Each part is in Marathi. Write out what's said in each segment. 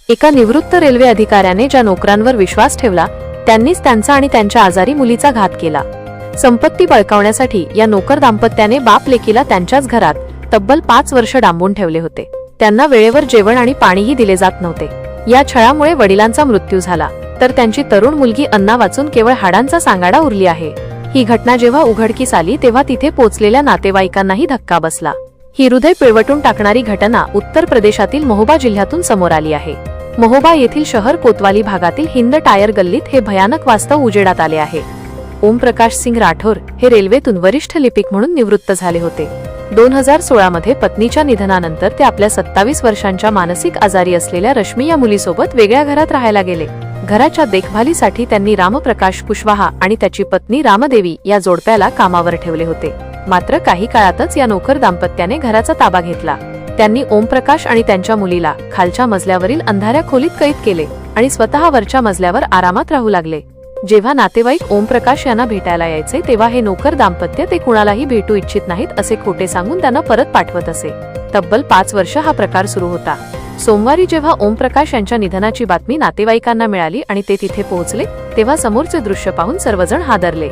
एका निवृत्त रेल्वे अधिकाऱ्याने ज्या नोकरांवर विश्वास ठेवला त्यांनीच त्यांचा आणि त्यांच्या आजारी मुलीचा घात केला। संपत्ती बळकावण्यासाठी या नोकर दाम्पत्याने बाप लेकीला त्यांच्याच घरात तब्बल 5 वर्ष डांबून ठेवले होते। त्यांना वेळेवर जेवण आणि पाणीही दिले जात नव्हते। या छळामुळे वडिलांचा मृत्यू झाला, तर त्यांची तरुण मुलगी अन्ना वाचून केवळ हाडांचा सांगाडा उरली आहे। ही घटना जेव्हा उघडकीस आली तेव्हा तिथे पोहोचलेल्या नातेवाईकांनाही धक्का बसला। ही हृदय पिळवटून टाकणारी घटना उत्तर प्रदेशातील महोबा जिल्ह्यातून समोर आली आहे। महोबा येथील शहर कोतवाली भागातील हिंद टायर गल्लीत हे भयानक वास्तव उजेडात आले आहे। ओमप्रकाश सिंग राठोर हे रेल्वेतून वरिष्ठ लिपिक म्हणून निवृत्त झाले होते। 2016 मध्ये पत्नीच्या निधनानंतर ते आपल्या 27 वर्षांच्या मानसिक आजारी असलेल्या रश्मी या मुलीसोबत वेगळ्या घरात राहायला गेले। घराच्या देखभालीसाठी त्यांनी रामप्रकाश कुशवाहा आणि त्याची पत्नी रामदेवी या जोडप्याला कामावर ठेवले होते। मात्र काही काळातच या नोकर दाम्पत्याने घराचा ताबा घेतला। त्यांनी ओमप्रकाश आणि त्यांच्या मुलीला खालच्या मजल्यावरील अंधाऱ्या खोलीत कैद केले आणि स्वतः वरच्या मजल्यावर आरामात राहू लागले। जेव्हा नातेवाईक ओमप्रकाश यांना भेटायला यायचे तेव्हा हे नोकर दाम्पत्य ते कुणालाही भेटू इच्छित नाहीत असे खोटे सांगून त्यांना परत पाठवत असे। तब्बल 5 वर्ष हा प्रकार सुरू होता। सोमवारी जेव्हा ओमप्रकाश यांच्या निधनाची बातमी नातेवाईकांना मिळाली आणि ते तिथे पोहोचले तेव्हा समोरचे दृश्य पाहून सर्वजण हादरले।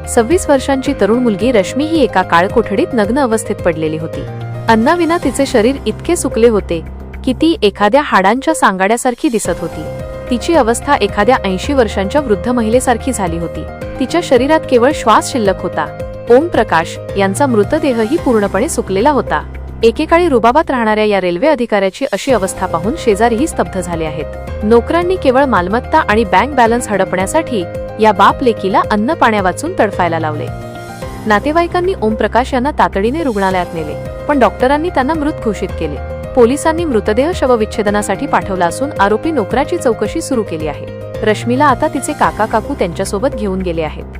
26 वर्षांची तरुण मुलगी रश्मी ही एका काळकोठडीत नग्न अवस्थेत पडलेली होती। अन्नाविना तिचे शरीर इतके सुकले होते की ती एखाद्या हाडांच्या सांगाड्यासारखी दिसत होती। तिची अवस्था एखाद्या 80 वर्षांच्या वृद्ध महिलेसारखी झाली होती। तिच्या शरीरात केवळ श्वास शिल्लक होता। ओमप्रकाश यांचा मृतदेहही पूर्णपणे सुकलेला होता। एकेकाळी रुबाबात राहणाऱ्या या रेल्वे अधिकाऱ्याची अशी अवस्था पाहून शेजारीही स्तब्ध झाले आहेत। नोकरांनी केवळ मालमत्ता आणि बँक बॅलन्स हडपण्यासाठी या बाप लेकीला अन्न पाण्या वाचून तडफायला लावले। नातेवाईकांनी ओमप्रकाश यांना तातडीने रुग्णालयात नेले, पण डॉक्टरांनी त्यांना मृत घोषित केले। पोलिसांनी मृतदेह शवविच्छेदनासाठी पाठवला असून आरोपी नोकराची चौकशी सुरू केली आहे। रश्मीला आता तिचे काका काकू त्यांच्यासोबत घेऊन गेले आहेत।